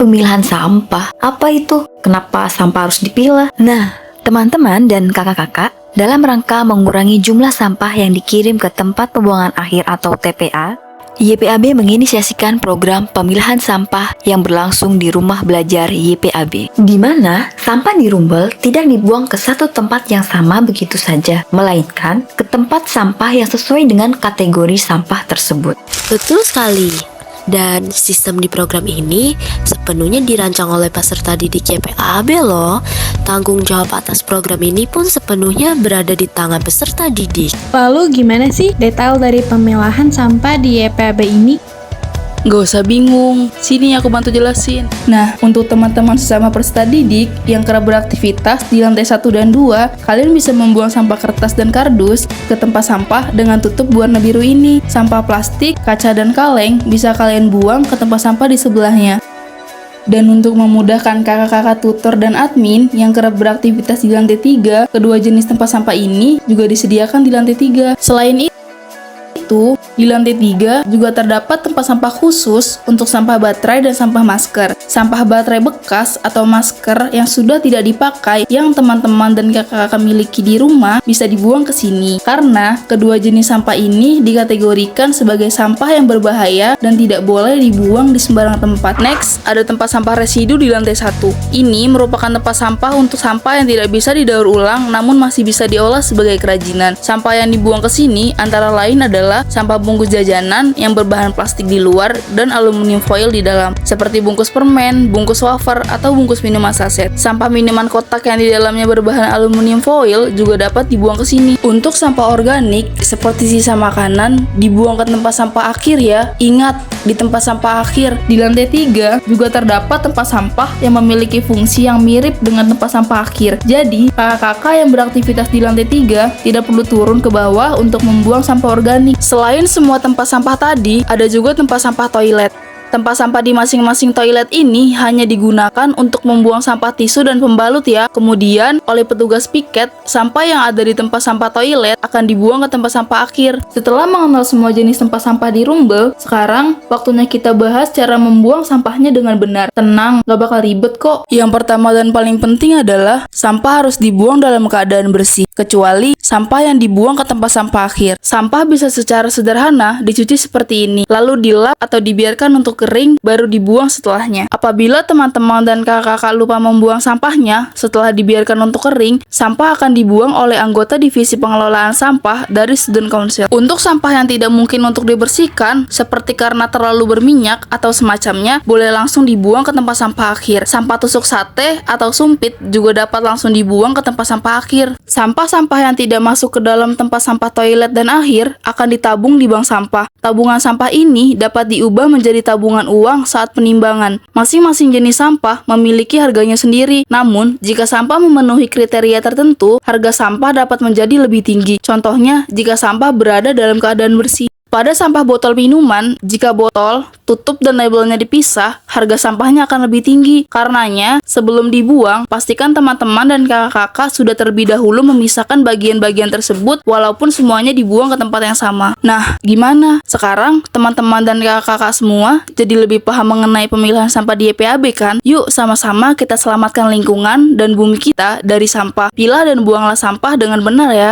Pemilahan sampah? Apa itu? Kenapa sampah harus dipilah? Nah, teman-teman dan kakak-kakak, dalam rangka mengurangi jumlah sampah yang dikirim ke tempat pembuangan akhir atau TPA, YPAB menginisiasikan program pemilahan sampah yang berlangsung di rumah belajar YPAB, di mana sampah di Rumbel tidak dibuang ke satu tempat yang sama begitu saja, melainkan ke tempat sampah yang sesuai dengan kategori sampah tersebut. Betul sekali. Dan sistem di program ini sepenuhnya dirancang oleh peserta didik YPAB loh. Tanggung jawab atas program ini pun sepenuhnya berada di tangan peserta didik. Lalu gimana sih detail dari pemilahan sampah di YPAB ini? Gak usah bingung, sini aku bantu jelasin. Nah, untuk teman-teman sesama peserta didik yang kerap beraktivitas di lantai 1 dan 2, kalian bisa membuang sampah kertas dan kardus ke tempat sampah dengan tutup berwarna biru ini. Sampah plastik, kaca, dan kaleng bisa kalian buang ke tempat sampah di sebelahnya. Dan untuk memudahkan kakak-kakak tutor dan admin yang kerap beraktivitas di lantai 3, kedua jenis tempat sampah ini juga disediakan di lantai 3. Selain itu, di lantai 3 juga terdapat tempat sampah khusus untuk sampah baterai dan sampah masker. Sampah baterai bekas atau masker yang sudah tidak dipakai yang teman-teman dan kakak-kakak miliki di rumah bisa dibuang ke sini. Karena kedua jenis sampah ini dikategorikan sebagai sampah yang berbahaya dan tidak boleh dibuang di sembarang tempat. Next, ada tempat sampah residu di lantai 1. Ini merupakan tempat sampah untuk sampah yang tidak bisa didaur ulang namun masih bisa diolah sebagai kerajinan. Sampah yang dibuang ke sini antara lain adalah sampah bungkus jajanan yang berbahan plastik di luar dan aluminium foil di dalam, seperti bungkus permen, bungkus wafer, atau bungkus minuman saset. Sampah minuman kotak yang di dalamnya berbahan aluminium foil juga dapat dibuang ke sini. Untuk sampah organik seperti sisa makanan dibuang ke tempat sampah akhir ya. Ingat, di tempat sampah akhir. Di lantai 3 juga terdapat tempat sampah yang memiliki fungsi yang mirip dengan tempat sampah akhir. Jadi, kakak-kakak yang beraktivitas di lantai 3 tidak perlu turun ke bawah untuk membuang sampah organik. Selain semua tempat sampah tadi, ada juga tempat sampah toilet. Tempat sampah di masing-masing toilet ini hanya digunakan untuk membuang sampah tisu dan pembalut ya. Kemudian, oleh petugas piket, sampah yang ada di tempat sampah toilet akan dibuang ke tempat sampah akhir. Setelah mengenal semua jenis tempat sampah di Rumbel, sekarang waktunya kita bahas cara membuang sampahnya dengan benar. Tenang, gak bakal ribet kok. Yang pertama dan paling penting adalah sampah harus dibuang dalam keadaan bersih, kecuali sampah yang dibuang ke tempat sampah akhir. Sampah bisa secara sederhana dicuci seperti ini, lalu dilap atau dibiarkan untuk kering, baru dibuang setelahnya. Apabila teman-teman dan kakak-kakak lupa membuang sampahnya setelah dibiarkan untuk kering, sampah akan dibuang oleh anggota divisi pengelolaan sampah dari student council. Untuk sampah yang tidak mungkin untuk dibersihkan, seperti karena terlalu berminyak atau semacamnya, boleh langsung dibuang ke tempat sampah akhir. Sampah tusuk sate atau sumpit juga dapat langsung dibuang ke tempat sampah akhir. Sampah-sampah yang tidak masuk ke dalam tempat sampah toilet dan akhir akan ditabung di bank sampah. Tabungan sampah ini dapat diubah menjadi tabungan uang saat penimbangan. Masing-masing jenis sampah memiliki harganya sendiri. Namun, jika sampah memenuhi kriteria tertentu, harga sampah dapat menjadi lebih tinggi. Contohnya, jika sampah berada dalam keadaan bersih. Pada sampah botol minuman, jika botol, tutup dan labelnya dipisah, harga sampahnya akan lebih tinggi. Karenanya, sebelum dibuang, pastikan teman-teman dan kakak-kakak sudah terlebih dahulu memisahkan bagian-bagian tersebut walaupun semuanya dibuang ke tempat yang sama. Nah, gimana? Sekarang, teman-teman dan kakak-kakak semua jadi lebih paham mengenai pemilahan sampah di YPAB kan? Yuk, sama-sama kita selamatkan lingkungan dan bumi kita dari sampah. Pilah dan buanglah sampah dengan benar ya.